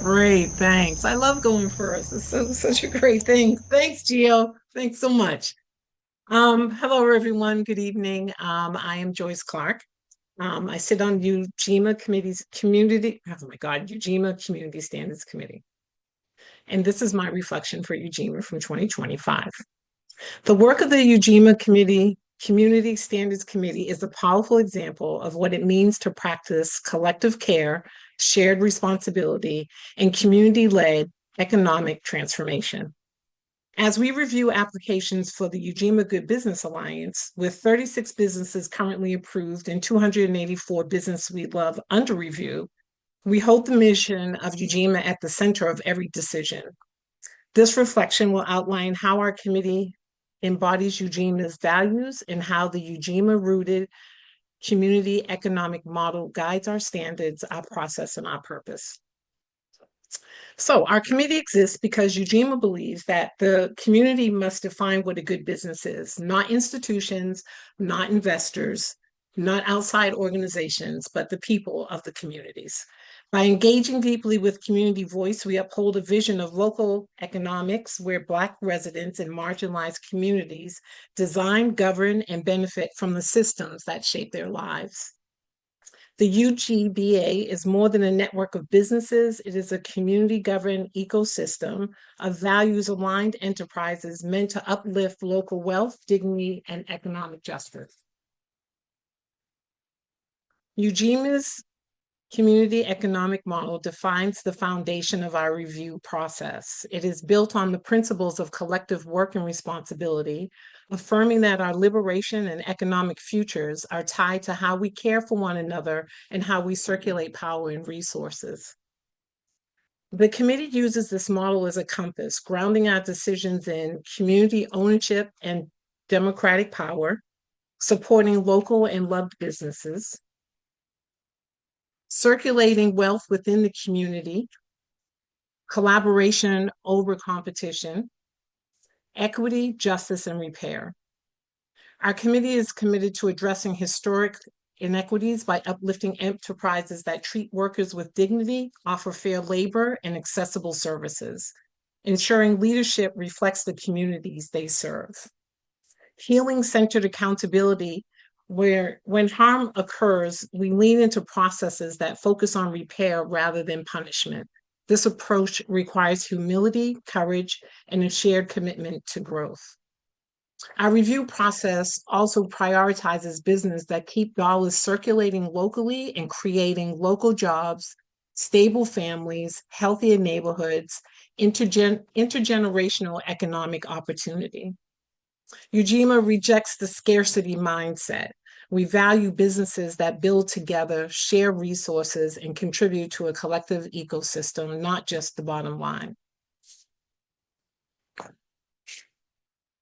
Great, thanks. I love going first. It's such a great thing. Thanks, Gio. Thanks so much. Hello everyone. Good evening. I am Joyce Clark. I sit on Ujima Committee's Community, oh my God, Ujima Community Standards Committee. And this is my reflection for Ujima from 2025. The work of the Ujima Community Standards Committee is a powerful example of what it means to practice collective care, shared responsibility, and community-led economic transformation. As we review applications for the Ujima Good Business Alliance, with 36 businesses currently approved and 284 Business We Love under review, we hold the mission of Ujima at the center of every decision. This reflection will outline how our committee embodies Ujima's values and how the Ujima-rooted community economic model guides our standards, our process, and our purpose. So our committee exists because Ujima believes that the community must define what a good business is, not institutions, not investors, not outside organizations, but the people of the communities. By engaging deeply with community voice, we uphold a vision of local economics where Black residents and marginalized communities design, govern, and benefit from the systems that shape their lives. The UGBA is more than a network of businesses. It is a community-governed ecosystem of values-aligned enterprises meant to uplift local wealth, dignity, and economic justice. Ujima's community economic model defines the foundation of our review process. It is built on the principles of collective work and responsibility, affirming that our liberation and economic futures are tied to how we care for one another and how we circulate power and resources. The committee uses this model as a compass, grounding our decisions in community ownership and democratic power, supporting local and loved businesses, circulating wealth within the community, collaboration over competition, equity, justice, and repair. Our committee is committed to addressing historic inequities by uplifting enterprises that treat workers with dignity, offer fair labor, and accessible services, ensuring leadership reflects the communities they serve. Healing-centered accountability, where when harm occurs, we lean into processes that focus on repair rather than punishment. This approach requires humility, courage, and a shared commitment to growth. Our review process also prioritizes business that keep dollars circulating locally and creating local jobs, stable families, healthier neighborhoods, intergenerational economic opportunity. Ujima rejects the scarcity mindset. We value businesses that build together, share resources, and contribute to a collective ecosystem, not just the bottom line.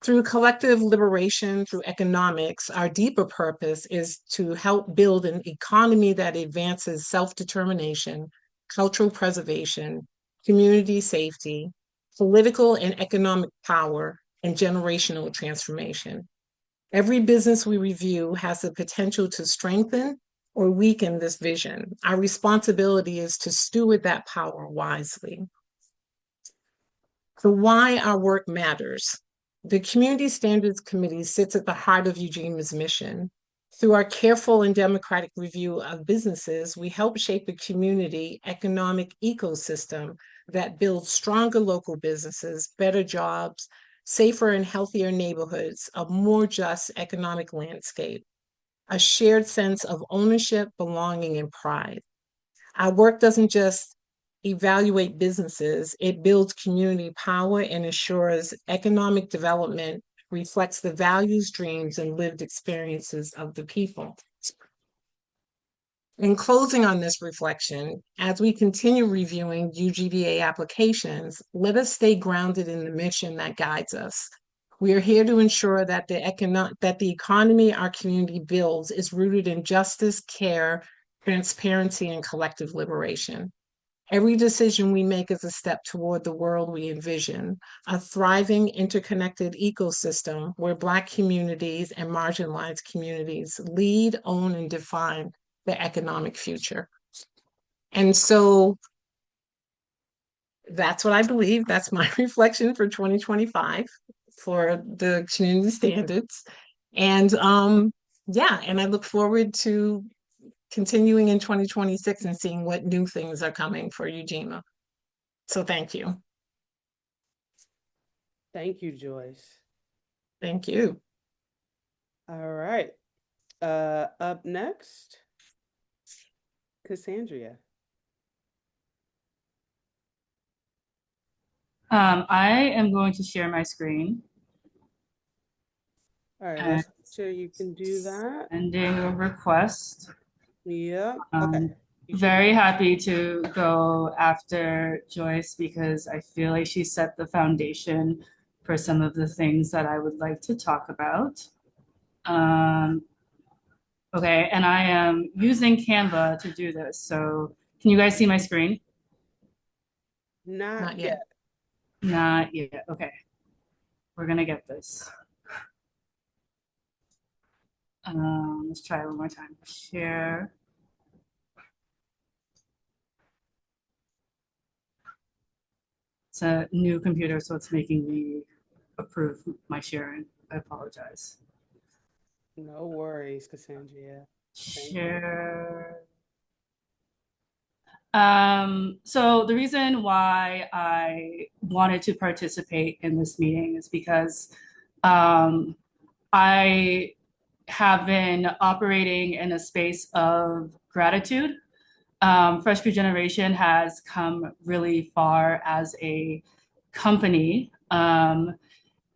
Through collective liberation, through economics, our deeper purpose is to help build an economy that advances self-determination, cultural preservation, community safety, political and economic power, and generational transformation. Every business we review has the potential to strengthen or weaken this vision. Our responsibility is to steward that power wisely. So why our work matters. The Community Standards Committee sits at the heart of Ujima's mission. Through our careful and democratic review of businesses, we help shape a community economic ecosystem that builds stronger local businesses, better jobs, safer and healthier neighborhoods, a more just economic landscape, a shared sense of ownership, belonging, and pride. Our work doesn't just evaluate businesses, it builds community power and ensures economic development reflects the values, dreams, and lived experiences of the people. In closing on this reflection, as we continue reviewing UGBA applications, let us stay grounded in the mission that guides us. We are here to ensure that the economy our community builds is rooted in justice, care, transparency, and collective liberation. Every decision we make is a step toward the world we envision, a thriving, interconnected ecosystem where Black communities and marginalized communities lead, own, and define the economic future. And so That's what I believe. That's my reflection for 2025 for the community standards. And yeah, and I look forward to continuing in 2026 and seeing what new things are coming for Ujima. So thank you. Thank you, Joyce. Thank you. All right. Up next, Cassandra. I am going to share my screen All right, and let's make sure you can do that. sending a request. Yeah. Okay. You should be. Very happy to go after Joyce because I feel like she set the foundation for some of the things that I would like to talk about. Um, okay, and I am using Canva to do this. So can you guys see my screen? Not Not yet. yet. Not yet. Okay, we're gonna get this. Let's try it one more time. Share. It's a new computer, so it's making me approve my sharing. I apologize. No worries, Cassandra. Thank you. Share. So the reason why I wanted to participate in this meeting is because I have been operating in a space of gratitude. Fresh Food Generation has come really far as a company.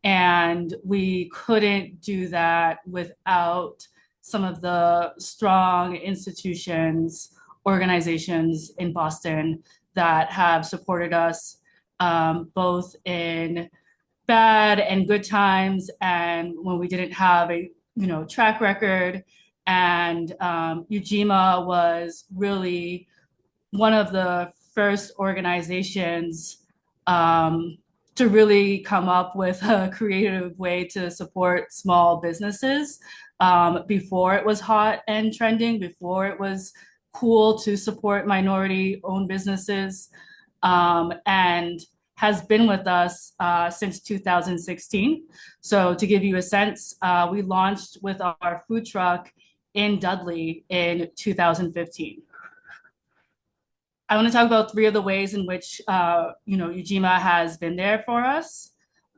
And we couldn't do that without some of the strong institutions, organizations in Boston that have supported us both in bad and good times, and when we didn't have a track record. And Ujima was really one of the first organizations to really come up with a creative way to support small businesses before it was hot and trending, before it was cool to support minority owned businesses, and has been with us since 2016. So to give you a sense, we launched with our food truck in Dudley in 2015. I want to talk about three of the ways in which Ujima has been there for us,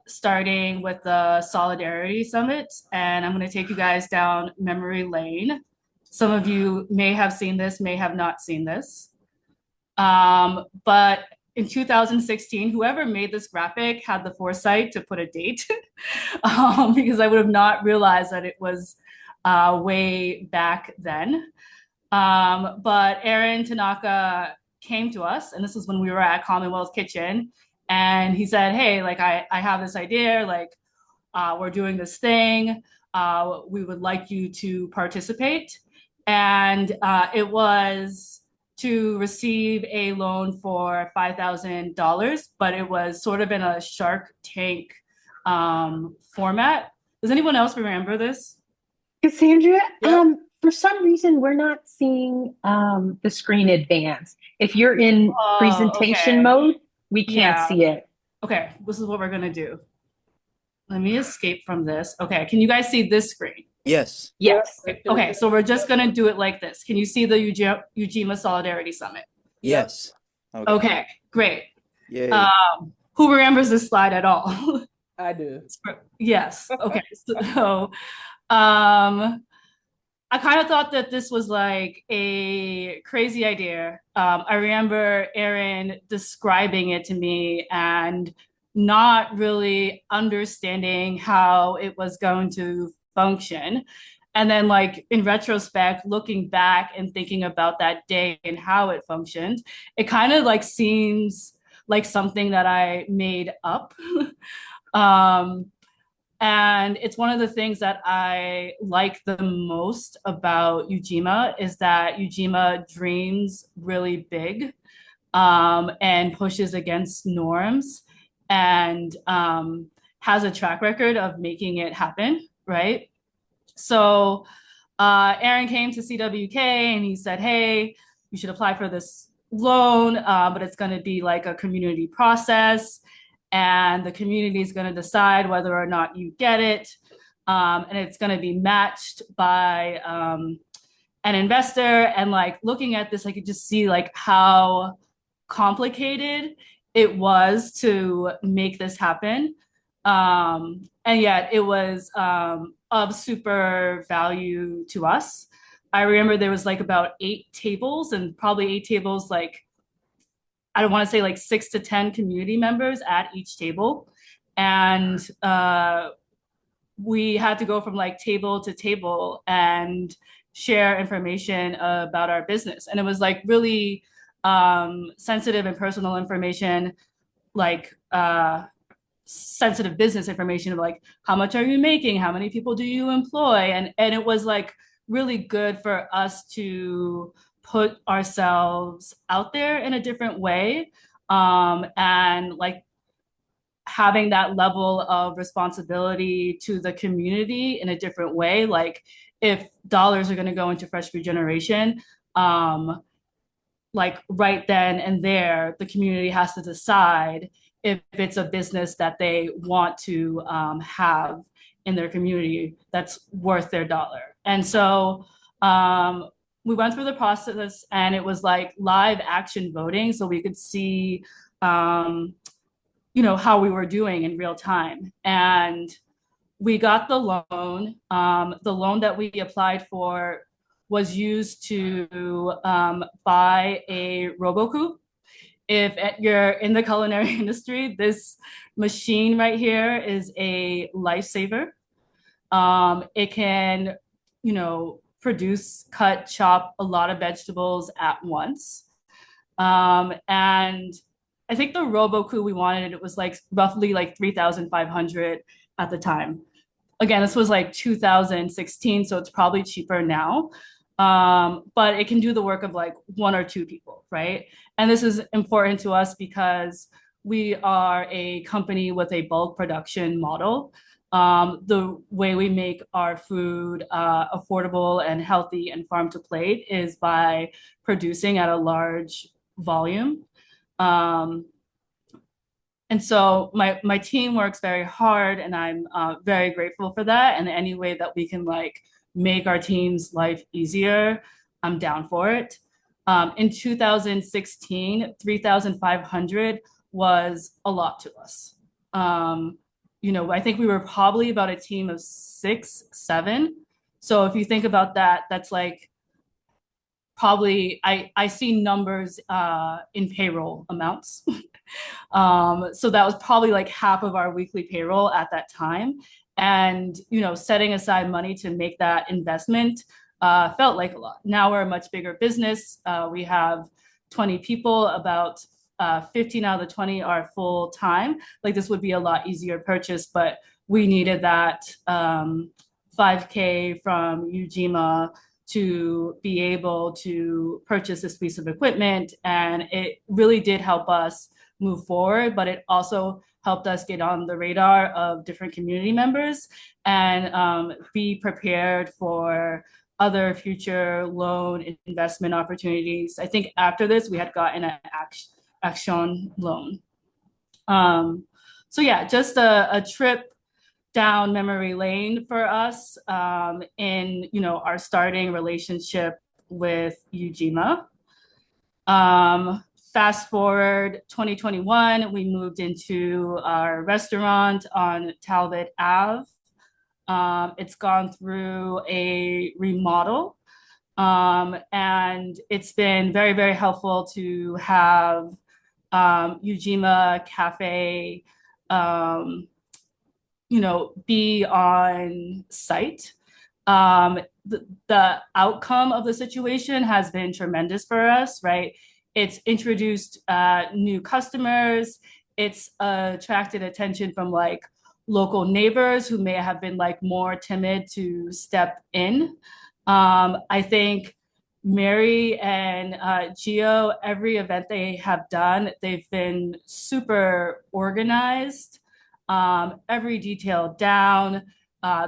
starting with the Solidarity Summit. And I'm going to take you guys down memory lane. Some of you may have seen this, may have not seen this. But in 2016, whoever made this graphic had the foresight to put a date because I would have not realized that it was way back then. But Aaron Tanaka came to us, and this is when we were at Commonwealth Kitchen, and he said, hey, like I have this idea, like we're doing this thing, we would like you to participate. And it was to receive a loan for $5,000, but it was sort of in a Shark Tank format. Does anyone else remember this? Cassandra, Yep. for some reason, we're not seeing the screen advance. If you're in presentation Okay. mode, we can't Yeah. see it. Okay, this is what we're gonna do. Let me escape from this. Okay, can you guys see this screen? Yes. Yes. Okay, so we're just gonna do it like this. Can you see the Ujima Solidarity Summit? Yes. Okay, great. Yay. Who remembers this slide at all? I do. Yes. Okay. So, I kind of thought that this was like a crazy idea. I remember Aaron describing it to me and not really understanding how it was going to function. And then, like, in retrospect, looking back and thinking about that day and how it functioned, it kind of like seems like something that I made up. um, and it's one of the things that I like the most about Ujima is that Ujima dreams really big and pushes against norms and has a track record of making it happen, right? So Aaron came to CWK and he said, hey, you should apply for this loan, but it's going to be like a community process, and the community is going to decide whether or not you get it. And it's going to be matched by an investor. And like looking at this, I could just see like how complicated it was to make this happen. And yet it was of super value to us. I remember there was like about 8 tables, and probably 8 tables, like I don't want to say like 6 to 10 community members at each table. And we had to go from like table to table and share information about our business. And it was like really sensitive and personal information, like sensitive business information of like, how much are you making? How many people do you employ? And it was like really good for us to put ourselves out there in a different way. And like having that level of responsibility to the community in a different way. Like if dollars are going to go into fresh regeneration, like right then and there, the community has to decide if it's a business that they want to have in their community that's worth their dollar. And so we went through the process, and it was like live action voting, so we could see how we were doing in real time. And we got the loan. The loan that we applied for was used to buy a RoboCoop. If you're in the culinary industry, this machine right here is a lifesaver. It can, produce, cut, chop a lot of vegetables at once. And I think the RoboCoo we wanted, it was like roughly like 3,500 at the time. Again, this was like 2016, so it's probably cheaper now. But it can do the work of like 1 or 2 people, right? And this is important to us because we are a company with a bulk production model. The way we make our food affordable and healthy and farm to plate is by producing at a large volume. And so my team works very hard, and I'm very grateful for that. And any way that we can like make our team's life easier, I'm down for it. In 2016, 3,500 was a lot to us. I think we were probably about a team of 6, 7. So if you think about that, that's like probably I see numbers in payroll amounts. So that was probably like half of our weekly payroll at that time. And, setting aside money to make that investment felt like a lot. Now we're a much bigger business. We have 20 people, about 15 out of the 20 are full time. Like this would be a lot easier purchase, but we needed that $5K from Ujima to be able to purchase this piece of equipment. And it really did help us move forward, but it also helped us get on the radar of different community members and be prepared for other future loan investment opportunities. I think after this, we had gotten an action loan. So yeah, just a trip down memory lane for us in our starting relationship with Ujima. Fast forward 2021, we moved into our restaurant on Talbot Ave. It's gone through a remodel, and it's been very, very helpful to have Ujima Cafe, be on site. The outcome of the situation has been tremendous for us, right? It's introduced new customers. It's attracted attention from like local neighbors who may have been like more timid to step in. I think Mary and Gio, every event they have done, they've been super organized, every detail down.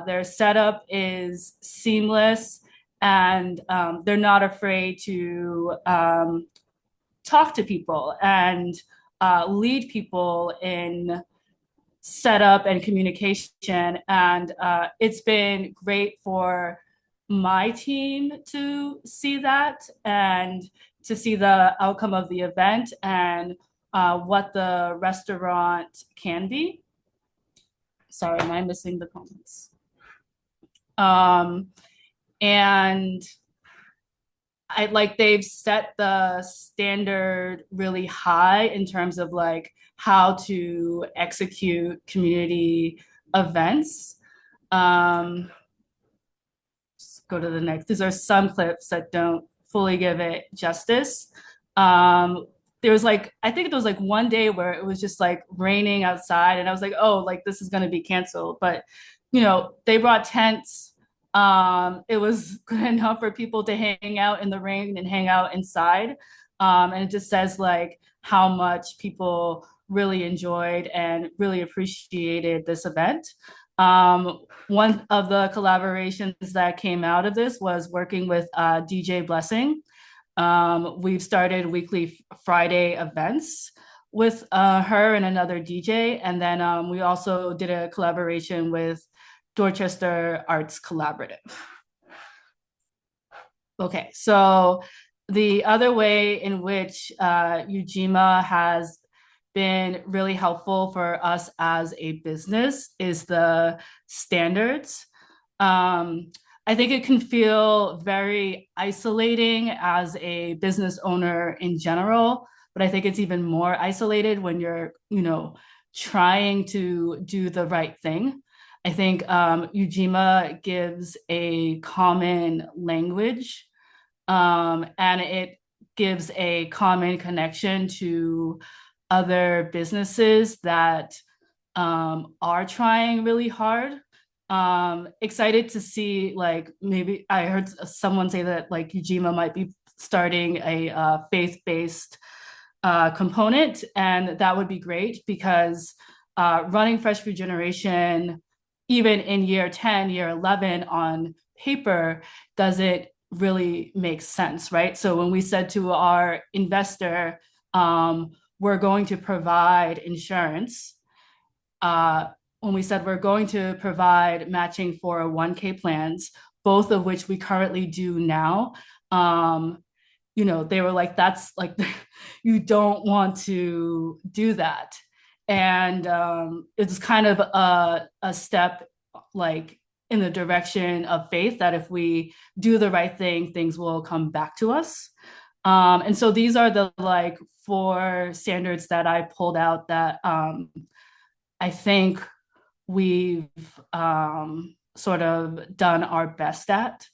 Their setup is seamless, and they're not afraid to talk to people and lead people in setup and communication. And it's been great for my team to see that and to see the outcome of the event and what the restaurant can be. Sorry, am I missing the comments? And they've set the standard really high in terms of like how to execute community events. Let's go to the next. These are some clips that don't fully give it justice. There was like, I think there was like one day where it was just like raining outside and I was like, oh, like this is going to be canceled. But, you know, they brought tents. It was good enough for people to hang out in the rain and hang out inside. And it just says like how much people really enjoyed and really appreciated this event. One of the collaborations that came out of this was working with DJ Blessing. We've started weekly Friday events with her and another DJ. And then we also did a collaboration with Dorchester Arts Collaborative. Okay, so the other way in which Ujima has been really helpful for us as a business is the standards. I think it can feel very isolating as a business owner in general, but I think it's even more isolated when you're, you know, trying to do the right thing. I think Ujima gives a common language and it gives a common connection to other businesses that are trying really hard. Excited to see, like, maybe I heard someone say that like Ujima might be starting a faith-based component, and that would be great because running Fresh Food Generation, even in year 10, year 11 on paper, doesn't really make sense, right? So when we said to our investor, we're going to provide insurance, when we said we're going to provide matching 401k plans, both of which we currently do now, you know, they were like, that's like, you don't want to do that. And it's kind of a step like in the direction of faith that if we do the right thing, things will come back to us. And so these are the like 4 standards that I pulled out that I think we've sort of done our best at.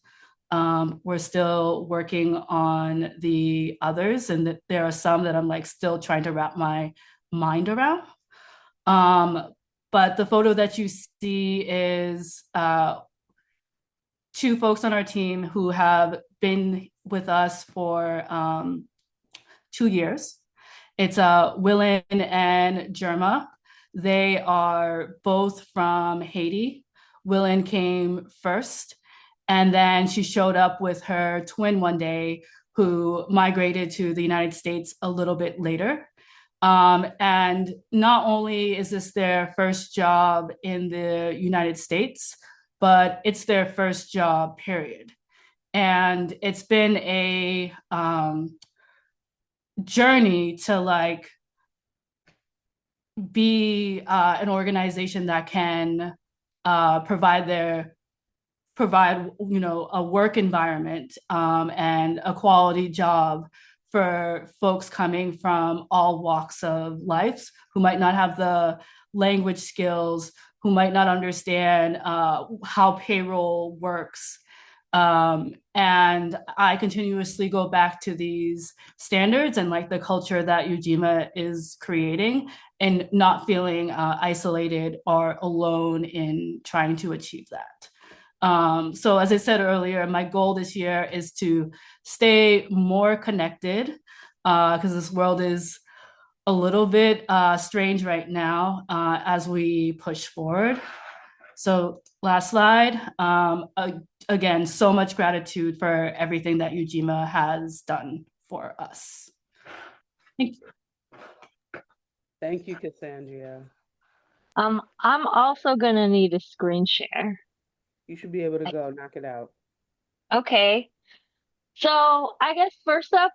We're still working on the others, and there are some that I'm like still trying to wrap my mind around. But the photo that you see is 2 folks on our team who have been with us for 2 years. It's Willen and Jerma. They are both from Haiti. Willen came first, and then she showed up with her twin one day who migrated to the United States a little bit later. And not only is this their first job in the United States, but it's their first job, period. And it's been a journey to like be an organization that can provide you know, a work environment and a quality job for folks coming from all walks of life who might not have the language skills, who might not understand how payroll works. And I continuously go back to these standards and like the culture that Ujima is creating and not feeling isolated or alone in trying to achieve that. So as I said earlier, my goal this year is to stay more connected because this world is a little bit strange right now as we push forward. So last slide. Again, so much gratitude for everything that Ujima has done for us. Thank you. Thank you, Cassandra. I'm also gonna need a screen share. You should be able to go. Knock it out. Okay. So I guess first up,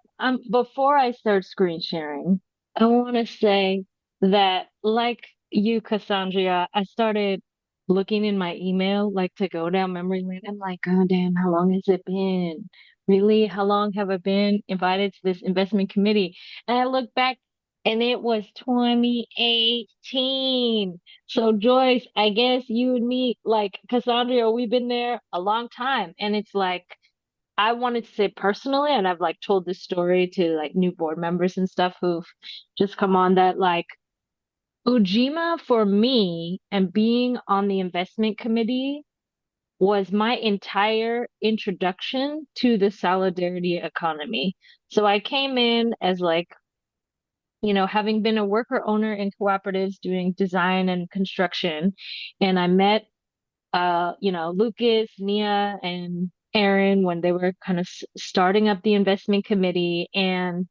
before I start screen sharing, I want to say that, like you, Cassandra, I started looking in my email, like to go down memory lane. I'm like, God damn, how long has it been? Really? How long have I been invited to this investment committee? And I look back and it was 2018. So Joyce, I guess you and me, like Cassandra, we've been there a long time. And it's like, I wanted to say personally, and I've like told this story to like new board members and stuff who've just come on, that like Ujima for me and being on the investment committee was my entire introduction to the solidarity economy. So I came in as like, having been a worker owner in cooperatives doing design and construction, and I met Lucas, Nia, and Aaron when they were kind of starting up the investment committee. And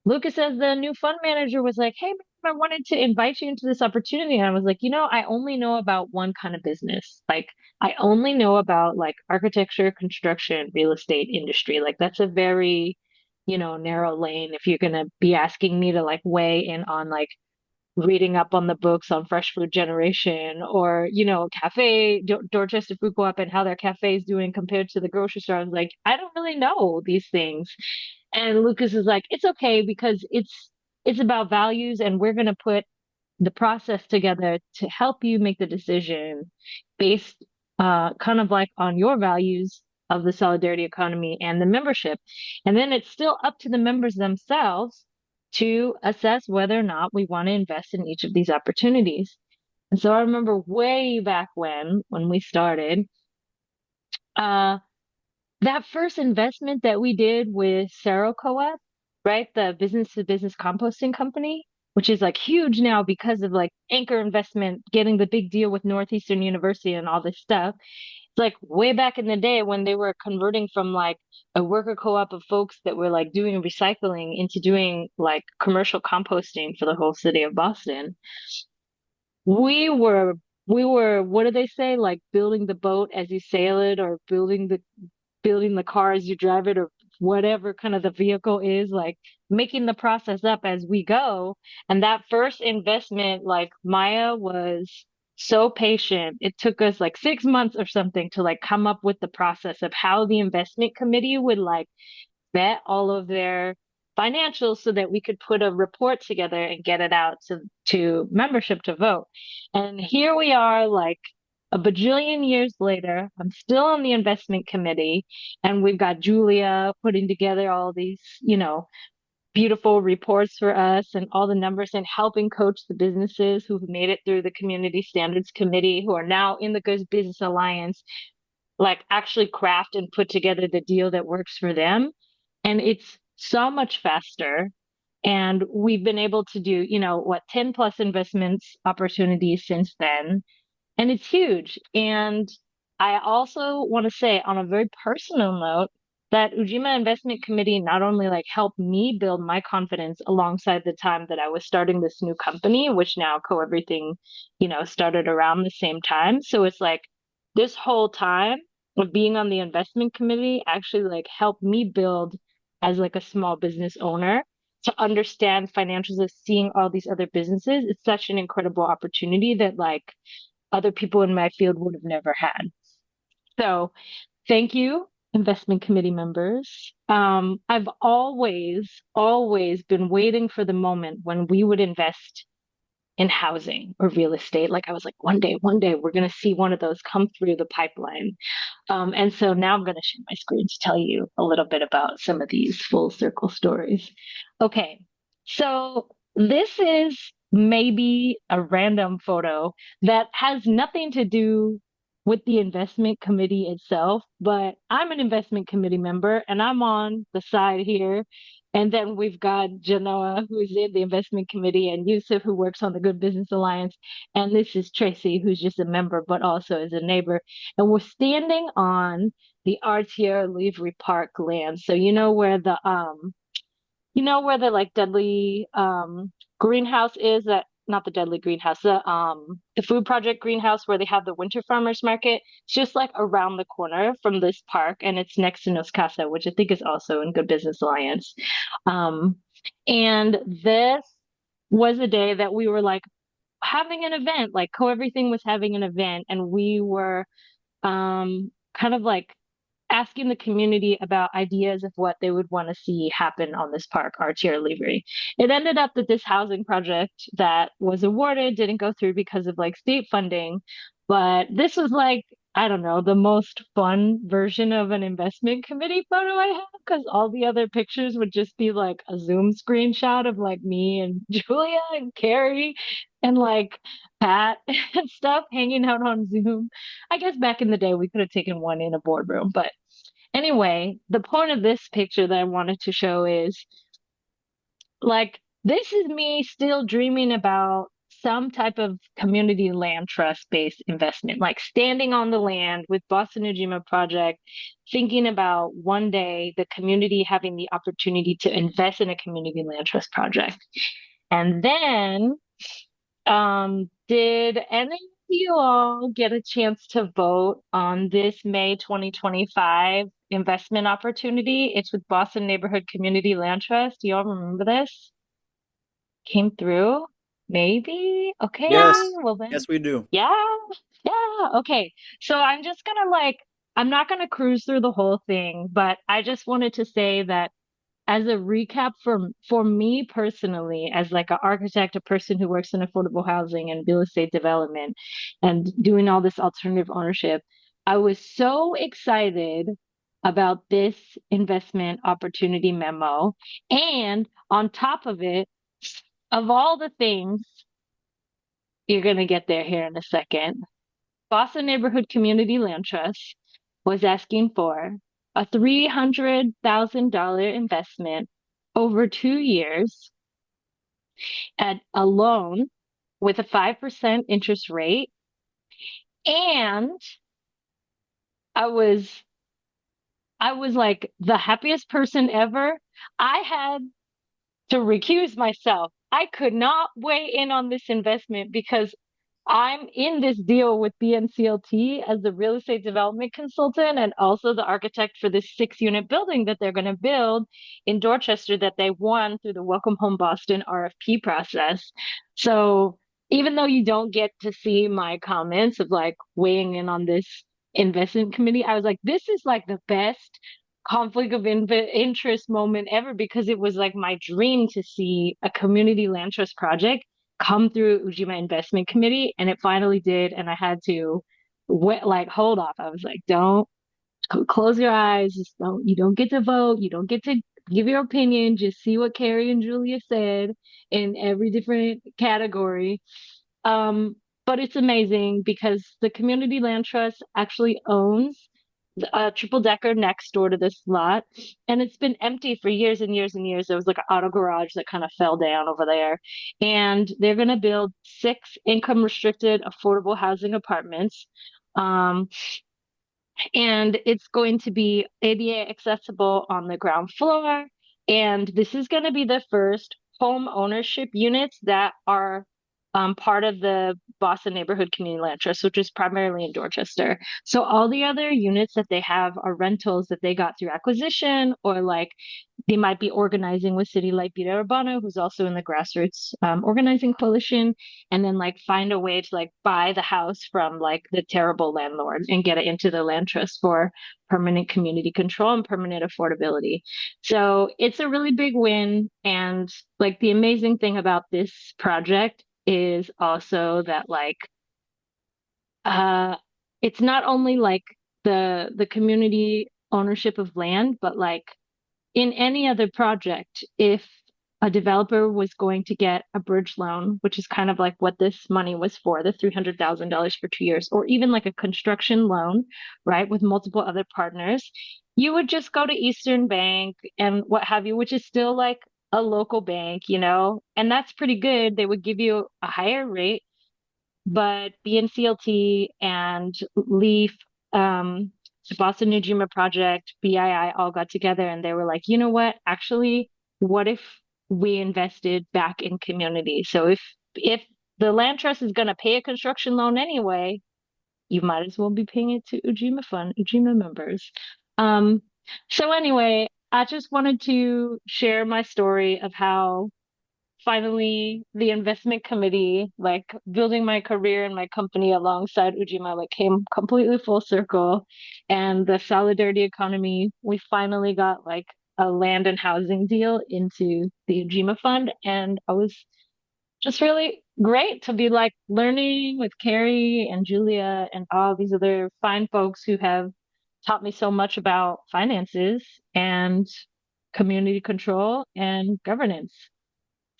Lucas, as the new fund manager, was like, "Hey, man, I wanted to invite you into this opportunity." And I was like, I only know about one kind of business. Like, I only know about like architecture, construction, real estate industry. Like, that's a very, narrow lane. If you're gonna be asking me to like weigh in on like reading up on the books on fresh food generation, or Dorchester Food Co-op and how their cafe is doing compared to the grocery store. I was like, I don't really know these things. And Lucas is like, it's okay because it's about values, and we're going to put the process together to help you make the decision based kind of like on your values of the solidarity economy and the membership. And then it's still up to the members themselves to assess whether or not we want to invest in each of these opportunities. And so I remember way back when we started, uh, that first investment that we did with Cerro Co-op, right? The business to business composting company, which is like huge now because of like anchor investment, getting the big deal with Northeastern University and all this stuff. It's like way back in the day when they were converting from like a worker co-op of folks that were like doing recycling into doing like commercial composting for the whole city of Boston. We were we were, what do they say? Like building the boat as you sail it, or building the car as you drive it, or whatever kind of the vehicle is, like making the process up as we go. And that first investment, like Maya was so patient. It took us like 6 months or something to like come up with the process of how the investment committee would like vet all of their financials so that we could put a report together and get it out to membership to vote. And here we are, like a bajillion years later. I'm still on the investment committee, and we've got Julia putting together all these, beautiful reports for us and all the numbers, and helping coach the businesses who've made it through the community standards committee, who are now in the Good Business Alliance, like actually craft and put together the deal that works for them. And it's so much faster. And we've been able to do, 10 plus investments opportunities since then. And it's huge. And I also want to say, on a very personal note, that Ujima Investment Committee not only like helped me build my confidence alongside the time that I was starting this new company, which now Co-Everything, started around the same time. So it's like this whole time of being on the investment committee actually like helped me build as like a small business owner, to understand financials, of seeing all these other businesses. It's such an incredible opportunity that like other people in my field would have never had. So thank you, investment committee members. I've always been waiting for the moment when we would invest in housing or real estate. Like I was like, one day, we're going to see one of those come through the pipeline. And so now I'm going to share my screen to tell you a little bit about some of these full circle stories. Okay, so this is maybe a random photo that has nothing to do with the investment committee itself, but I'm an investment committee member and I'm on the side here. And then we've got Genoa, who's in the investment committee, and Yusuf, who works on the Good Business Alliance. And this is Tracy, who's just a member, but also is a neighbor. And we're standing on the Artier Livre Park land. So you know where You know where the like deadly greenhouse is, that not the deadly greenhouse, the food project greenhouse where they have the winter farmers market. It's just like around the corner from this park, and it's next to Nos Casa, which I think is also in Good Business Alliance. Um and this was a day that we were like having an event, like Co Everything was having an event, and we were kind of like asking the community about ideas of what they would want to see happen on this park, RTR Libre. It ended up that this housing project that was awarded didn't go through because of like state funding, but this was like, I don't know, the most fun version of an investment committee photo I have, because all the other pictures would just be like a Zoom screenshot of like me and Julia and Carrie and like Pat and stuff hanging out on Zoom. I guess back in the day we could have taken one in a boardroom, but anyway, the point of this picture that I wanted to show is like this is me still dreaming about some type of community land trust based investment, like standing on the land with Boston Ujima Project, thinking about one day the community having the opportunity to invest in a community land trust project. And then did any of you all get a chance to vote on this May 2025 investment opportunity? It's with Boston Neighborhood Community Land Trust. Do y'all remember this? Came through? Maybe? Okay, Yes, well then. yes, we do. Yeah, yeah, okay. So I'm just gonna like, I'm not gonna cruise through the whole thing, but I just wanted to say that as a recap for me personally, as like an architect, a person who works in affordable housing and real estate development and doing all this alternative ownership, I was so excited about this investment opportunity memo. And on top of it, of all the things, you're going to get there here in a second. Boston Neighborhood Community Land Trust was asking for a $300,000 investment over 2 years at a loan with a 5% interest rate. And I was I was like the happiest person ever. I had to recuse myself. I could not weigh in on this investment because I'm in this deal with BNCLT as the real estate development consultant and also the architect for this 6 unit building that they're going to build in Dorchester that they won through the Welcome Home Boston RFP process. So even though you don't get to see my comments of like weighing in on this investment committee, I was like, this is like the best conflict of interest moment ever because it was like my dream to see a community land trust project come through Ujima Investment Committee, and it finally did. And I had to like hold off. I was like, don't close your eyes. Just don't. You don't get to vote. You don't get to give your opinion. Just see what Carrie and Julia said in every different category. Um, but it's amazing because the Community Land Trust actually owns a triple decker next door to this lot, and it's been empty for years and years and years. There was like an auto garage that kind of fell down over there, and they're going to build 6 income restricted affordable housing apartments. Um, and it's going to be ADA accessible on the ground floor. And this is going to be the first home ownership units that are part of the Boston Neighborhood Community Land Trust, which is primarily in Dorchester. So all the other units that they have are rentals that they got through acquisition, or like they might be organizing with City Light Vida Urbana, who's also in the grassroots organizing coalition, and then like find a way to like buy the house from like the terrible landlord and get it into the land trust for permanent community control and permanent affordability. So it's a really big win. And like the amazing thing about this project is also that like uh it's not only like the community ownership of land, but like in any other project, if a developer was going to get a bridge loan, which is kind of like what this money was for, the $300,000 for 2 years, or even like a construction loan, right, with multiple other partners, you would just go to Eastern Bank and what have you, which is still like a local bank, and that's pretty good. They would give you a higher rate, but BNCLT and Leaf, the Boston Ujima Project, BII all got together and they were like, you know what? Actually, what if we invested back in community? So if the land trust is going to pay a construction loan anyway, you might as well be paying it to Ujima Fund, Ujima members. Um, so anyway, I just wanted to share my story of how finally the investment committee, like building my career and my company alongside Ujima, like came completely full circle. And the solidarity economy, we finally got like a land and housing deal into the Ujima Fund. And I was just really great to be like learning with Carrie and Julia and all these other fine folks who have taught me so much about finances and community control and governance.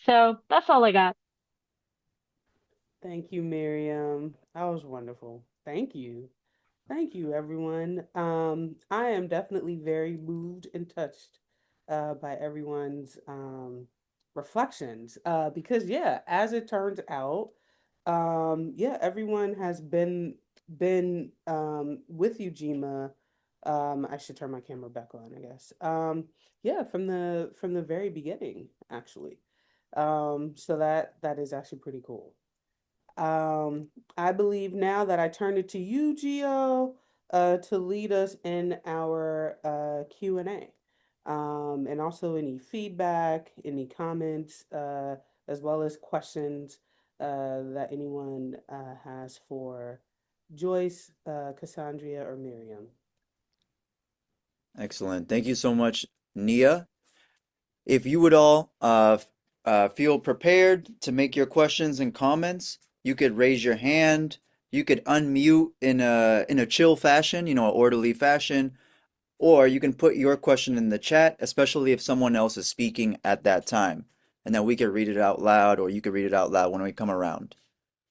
So that's all I got. Thank you, Miriam. That was wonderful. Thank you. Thank you, everyone. I am definitely very moved and touched by everyone's reflections. Because yeah, as it turns out, yeah, everyone has been with Ujima. I should turn my camera back on, I guess. Yeah, from the very beginning, actually. So that is actually pretty cool. I believe now that I turn it to you, Gio, to lead us in our Q&A. And also any feedback, any comments, as well as questions that anyone has for Joyce, Cassandra, or Miriam. Excellent. Thank you so much, Nia. If you would all feel prepared to make your questions and comments, you could raise your hand. You could unmute in a chill fashion, you know, an orderly fashion, or you can put your question in the chat, especially if someone else is speaking at that time, and then we could read it out loud, or you could read it out loud when we come around.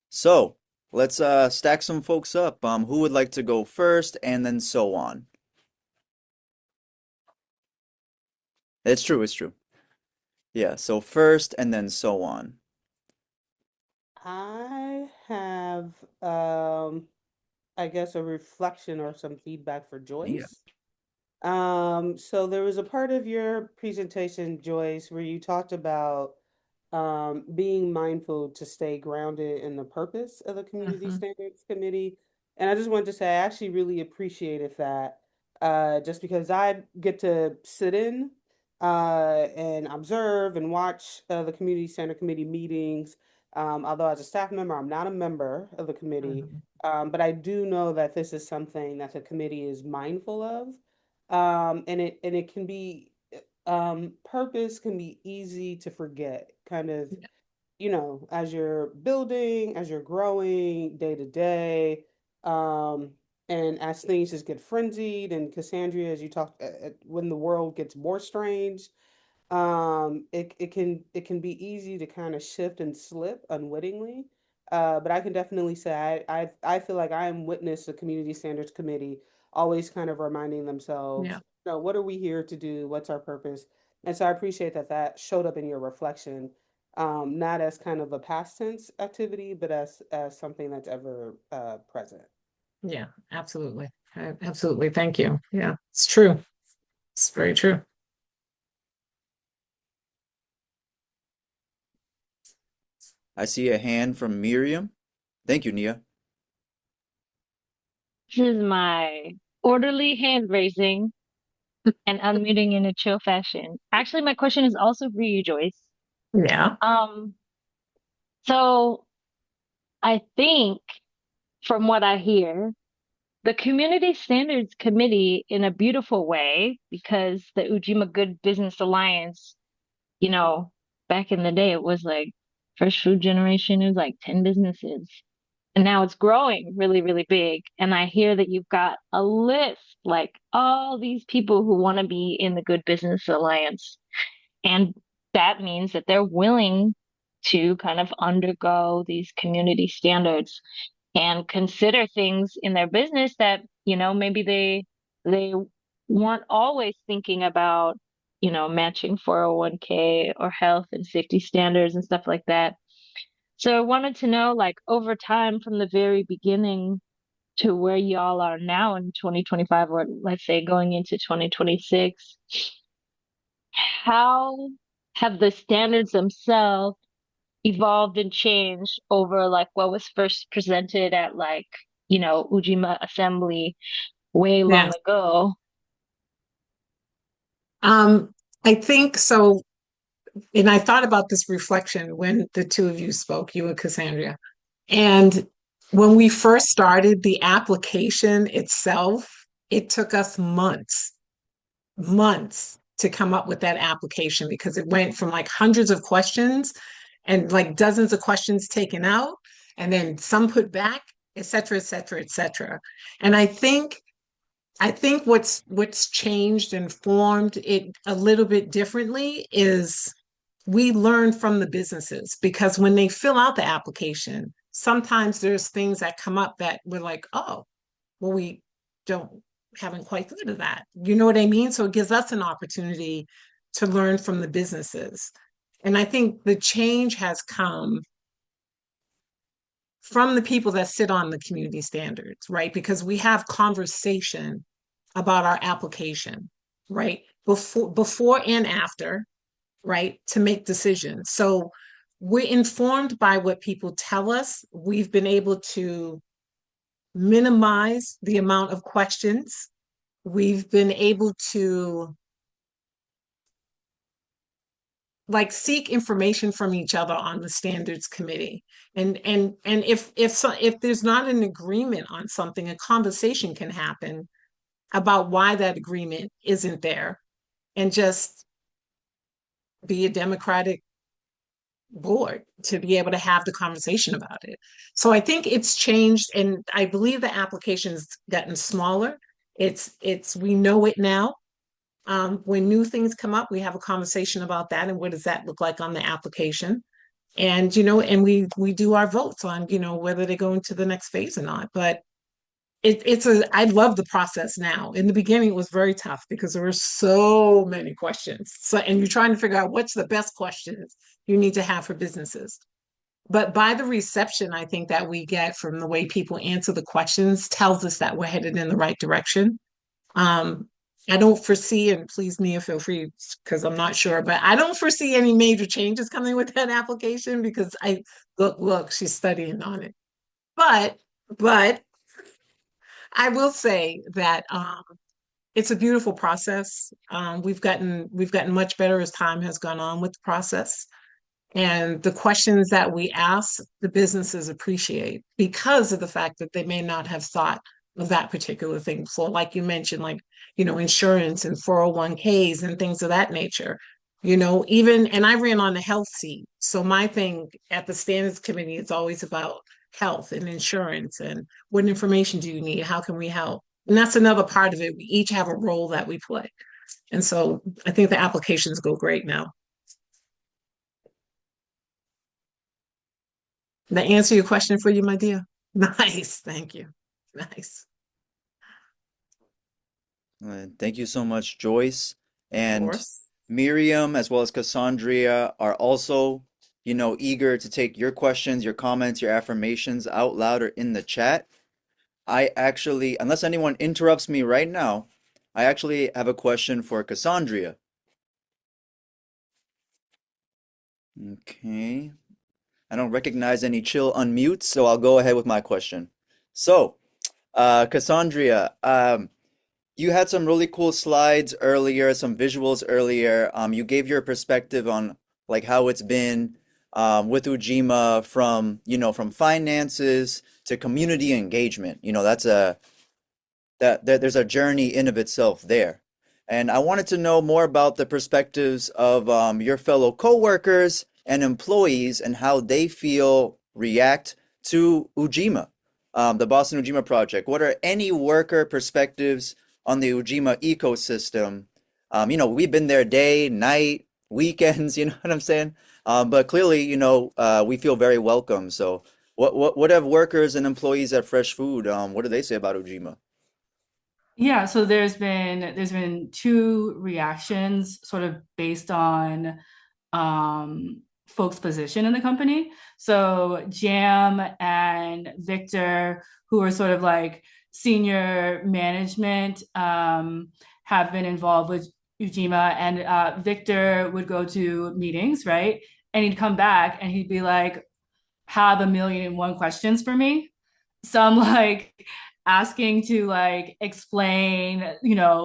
So let's stack some folks up. Who would like to go first, and then so on. It's true. It's true. Yeah, so first and then so on. I have, I guess, a reflection or some feedback for Yeah. Joyce. So there was a part of your presentation, Joyce, where you talked about being mindful to stay grounded in the purpose of the Community Mhm. Standards Committee. And I just wanted to say I actually really appreciated that, just because I get to sit in and observe and watch the Community Standard Committee meetings. Although as a staff member, I'm not a member of the committee, Mhm. but I do know that this is something that the committee is mindful of. And it can be purpose can be easy to forget, kind of, Yeah. as you're building, as you're growing day to day, um, and as things just get frenzied. And Cassandra, as you talked, when the world gets more strange, it can be easy to kind of shift and slip unwittingly. But I can definitely say I feel like I am witness the Community Standards Committee always kind of reminding themselves, Yeah. what are we here to do? What's our purpose? And so I appreciate that that showed up in your reflection, not as kind of a past tense activity, but as something that's ever present. Yeah, absolutely. Absolutely. Thank you. Yeah, it's true. It's very true. I see a hand from Miriam. Thank you, Nia. This is my orderly hand raising and unmuting in a chill fashion. Actually, my question is also for you, Joyce. Yeah. Um, so I think from what I hear, the Community Standards Committee, in a beautiful way, because the Ujima Good Business Alliance, you know, back in the day, it was like first food generation, it was like 10 businesses. And now it's growing really, really big. And I hear that you've got a list, like all these people who want to be in the Good Business Alliance. And that means that they're willing to kind of undergo these community standards and consider things in their business that, maybe they weren't always thinking about, matching 401k or health and safety standards and stuff like that. So I wanted to know, like, over time from the very beginning to where y'all are now in 2025, or let's say going into 2026, how have the standards themselves evolved and changed over like what was first presented at like, Ujima Assembly way long Yes. ago? Um, I think so. And I thought about this reflection when the two of you spoke, you and Cassandra. And when we first started the application itself, it took us months to come up with that application because it went from like hundreds of questions and like dozens of questions taken out and then some put back, et cetera, et cetera, et cetera. And I think what's changed and formed it a little bit differently is we learn from the businesses because when they fill out the application, sometimes there's things that come up that we're like, oh, well, we don't haven't quite thought of that. You know what I mean? So it gives us an opportunity to learn from the businesses. And I think the change has come from the people that sit on the community standards, right? Because we have conversation about our application, right? Before and after, right? To make decisions. So we're informed by what people tell us. We've been able to minimize the amount of questions. We've been able to like seek information from each other on the standards committee. And if there's not an agreement on something, a conversation can happen about why that agreement isn't there and just be a democratic board to be able to have the conversation about it. So I think it's changed and I believe the application's gotten smaller. It's we know it now. When new things come up, we have a conversation about that and what does that look like on the application. And and we do our votes on, whether they go into the next phase or not. But I love the process now. In the beginning, it was very tough because there were so many questions. So, and you're trying to figure out what's the best questions you need to have for businesses. But by the reception, I think that we get from the way people answer the questions tells us that we're headed in the right direction. Um, I don't foresee, and please, Nia, feel free because I'm not sure, but I don't foresee any major changes coming with that application because look, she's studying on it. But I will say that it's a beautiful process. We've gotten much better as time has gone on with the process. And the questions that we ask, the businesses appreciate because of the fact that they may not have thought of that particular thing before. Like you mentioned, like, insurance and 401ks and things of that nature. And I ran on the health seat. So my thing at the standards committee is always about health and insurance and what information do you need? How can we help? And that's another part of it. We each have a role that we play. And so I think the applications go great now. Did I answer your question for you, my dear? Nice. Thank you. Nice. Thank you so much, Joyce. Of And course. Miriam, as well as Cassandra, are also, eager to take your questions, your comments, your affirmations out loud or in the chat. I actually, unless anyone interrupts me right now, I actually have a question for Cassandra. Okay. I don't recognize any chill unmutes, so I'll go ahead with my question. So, Cassandra, you had some really cool slides earlier, some visuals earlier. You gave your perspective on like how it's been with Ujima from finances to community engagement. There's a journey in of itself there. And I wanted to know more about the perspectives of your fellow coworkers and employees and how they feel react to Ujima, the Boston Ujima Project. What are any worker perspectives on the Ujima ecosystem? We've been there day, night, weekends, you know what I'm saying? But clearly, we feel very welcome. So what have workers and employees at Fresh Food, what do they say about Ujima? Yeah, so there's been two reactions sort of based on folks' position in the company. So Jam and Victor, who are sort of like senior management, have been involved with Ujima, and Victor would go to meetings, right? And he'd come back and he'd be like, have 1,000,001 questions for me. So I'm like asking to like explain,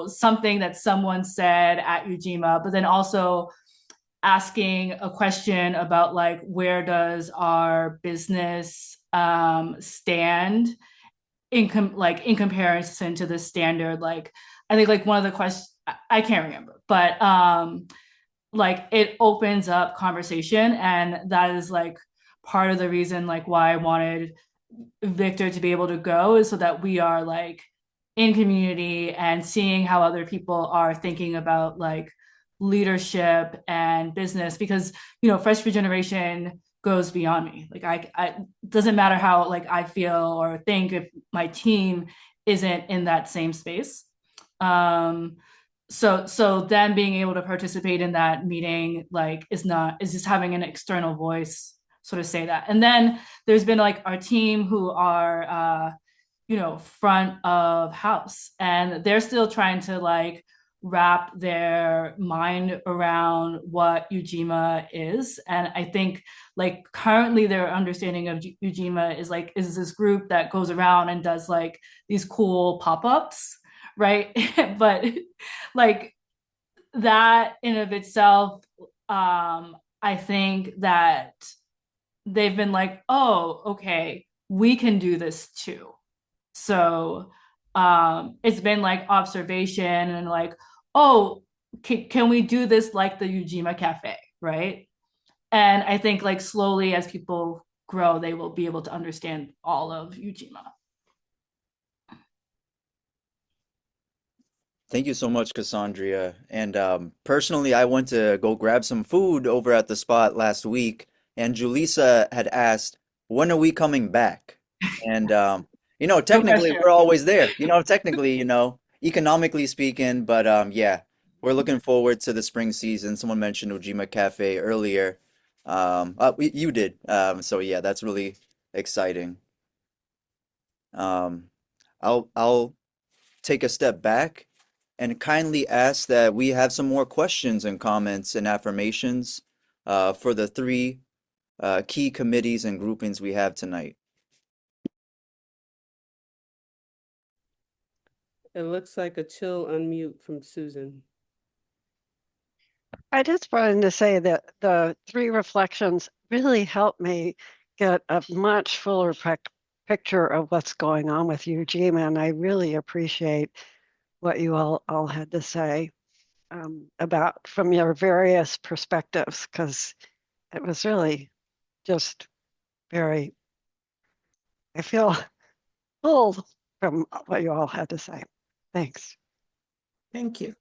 something that someone said at Ujima, but then also asking a question about like where does our business stand in comparison to the standard. Like I think like one of the questions, I can't remember, but like it opens up conversation, and that is like part of the reason like why I wanted Victor to be able to go, is so that we are like in community and seeing how other people are thinking about like leadership and business, because fresh food generation goes beyond me. Like I doesn't matter how like I feel or think if my team isn't in that same space. um so then being able to participate in that meeting like is just having an external voice sort of say that. And then there's been like our team who are front of house, and they're still trying to like wrap their mind around what Ujima is. And I think like currently their understanding of Ujima is like is this group that goes around and does like these cool pop-ups, right? But like that in of itself, I think that they've been like, oh, okay, we can do this too. So it's been like observation and like, oh, can we do this like the Ujima Cafe, right? And I think like slowly as people grow, they will be able to understand all of Ujima. Thank you so much, Cassandra. And personally, I went to go grab some food over at the spot last week, and Julissa had asked, "When are we coming back?" And No technically, pressure. we're always there. Technically, economically speaking, but yeah, we're looking forward to the spring season. Someone mentioned Ujima Cafe earlier. You did. So yeah, that's really exciting. Um, I'll take a step back and kindly ask that we have some more questions and comments and affirmations for the three key committees and groupings we have tonight. It looks like a chill unmute from Susan. I just wanted to say that the three reflections really helped me get a much fuller picture of what's going on with Ujima, and I really appreciate what you all had to say about from your various perspectives, because it was really just very, I feel full from what you all had to say. Thanks. Thank you.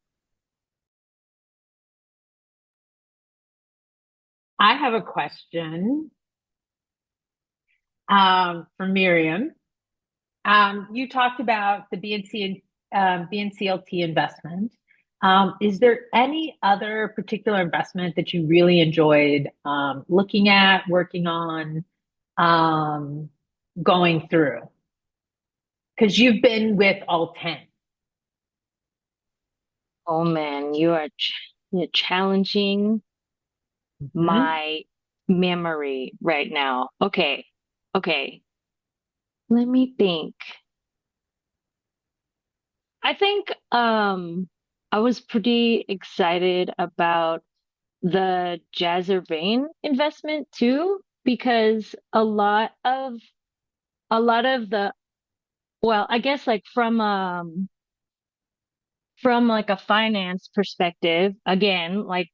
I have a question for Miriam. You talked about the BNCLT investment. Is there any other particular investment that you really enjoyed looking at, working on, going through? Because you've been with all 10. Oh man, you're challenging my memory right now. Okay. Okay. Let me think. I think I was pretty excited about the Jazz Urbane investment too, because a lot of the, well, I guess like from like a finance perspective, again, like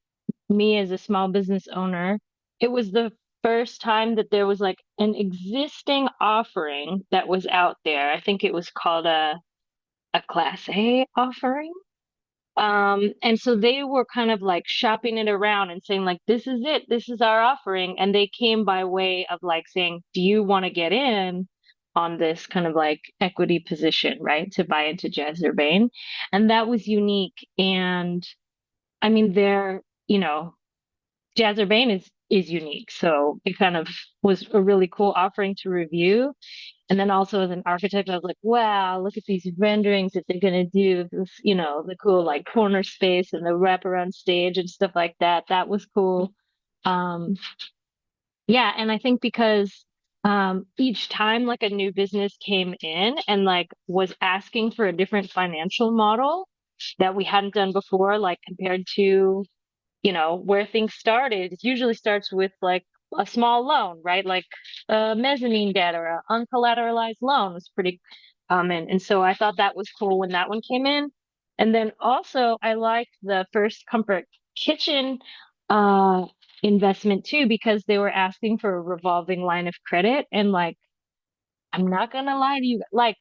me as a small business owner, it was the first time that there was like an existing offering that was out there. I think it was called a Class A offering. And so they were kind of like shopping it around and saying like, this is it, this is our offering. And they came by way of like saying, do you want to get in on this kind of like equity position, right? To buy into Jazz Urbane. And that was unique. And I mean, Jazz Urbane is unique. So it kind of was a really cool offering to review. And then also as an architect, I was like, wow, look at these renderings that they're gonna do, this, the cool like corner space and the wraparound stage and stuff like that. That was cool. Um, yeah, and I think because each time like a new business came in and like was asking for a different financial model that we hadn't done before, like compared to where things started, it usually starts with like a small loan, right? Like mezzanine debt or an uncollateralized loan was pretty common. And so I thought that was cool when that one came in. And then also I liked the first comfort kitchen uh investment too, because they were asking for a revolving line of credit. And like, I'm not gonna lie to you, like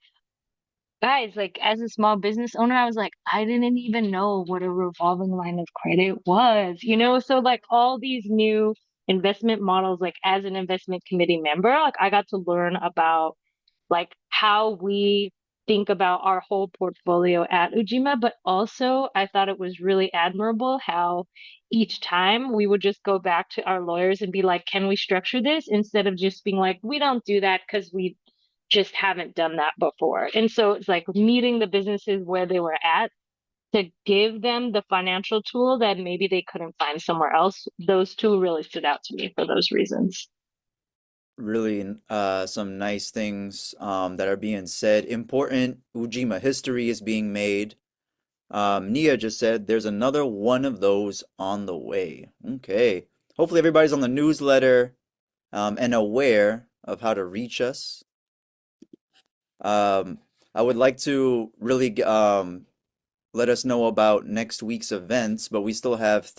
guys, like as a small business owner, I was like, I didn't even know what a revolving line of credit was, So like all these new investment models, like as an investment committee member, like I got to learn about like how we think about our whole portfolio at Ujima, but also I thought it was really admirable how each time we would just go back to our lawyers and be like, can we structure this? Instead of just being like, we don't do that because we just haven't done that before. And so it's like meeting the businesses where they were at to give them the financial tool that maybe they couldn't find somewhere else. Those two really stood out to me for those reasons. Really, some nice things that are being said. Important Ujima history is being made. Nia just said there's another one of those on the way. Okay. Hopefully everybody's on the newsletter and aware of how to reach us. Um, I would like to really let us know about next week's events, but we still have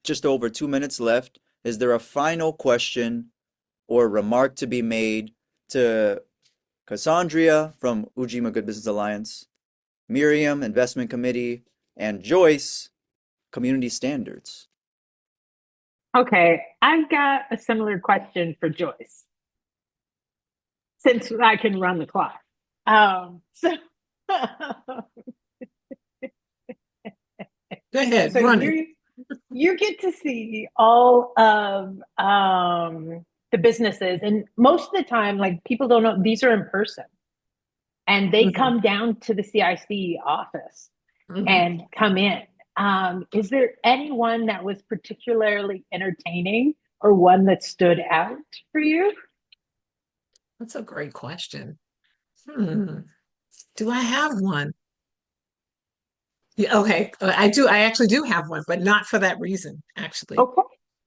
just over 2 minutes left. Is there a final question or remark to be made to Cassandra from Ujima Good Business Alliance, Miriam, Investment Committee, and Joyce, Community Standards? Okay, I've got a similar question for Joyce, since I can run the clock. So Go ahead, so run it. you get to see all of the businesses, and most of the time, like people don't know these are in person, and they Mhm, come down to the CIC office mhm. and come in. Is there anyone that was particularly entertaining or one that stood out for you? That's a great question. Hmm. Do I have one? Yeah, okay, I do. I actually do have one, but not for that reason, actually. Okay.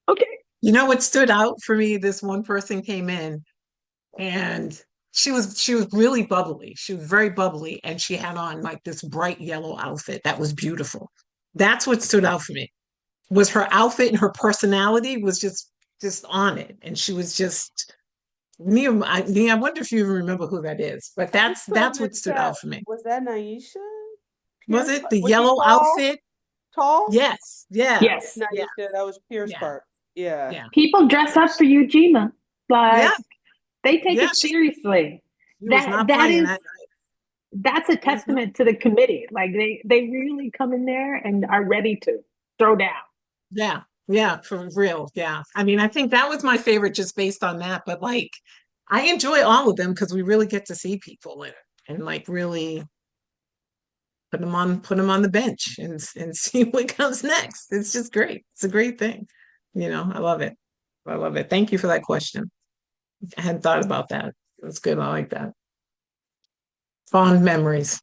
Okay. You know what stood out for me? This one person came in and she was really bubbly. She was very bubbly and she had on like this bright yellow outfit that was beautiful. That's what stood out for me. Was her outfit and her personality was just on it. And she was just I wonder if you even remember who that is, but I just put in that's the what stood out chat. for me. Was that Naisha? Was Pierce it Park? the Was she yellow tall? outfit? Tall? Yes, yeah, That's Yes. yeah, Naisha. That was Pierce yeah, Park. Yeah. yeah, People dress up for Ujima. yeah, Like they take yeah. it seriously. She was That not that playing is that that's a night. Mhm. testament to the committee. Like they really come in there and are ready to throw down. Yeah, yeah, for real. Yeah. I mean, I think that was my favorite just based on that. But like, I enjoy all of them because we really get to see people and like really put them on the bench and see what comes next. It's just great. It's a great thing. I love it. I love it. Thank you for that question. I hadn't thought about that. It was good. I like that. Fond memories.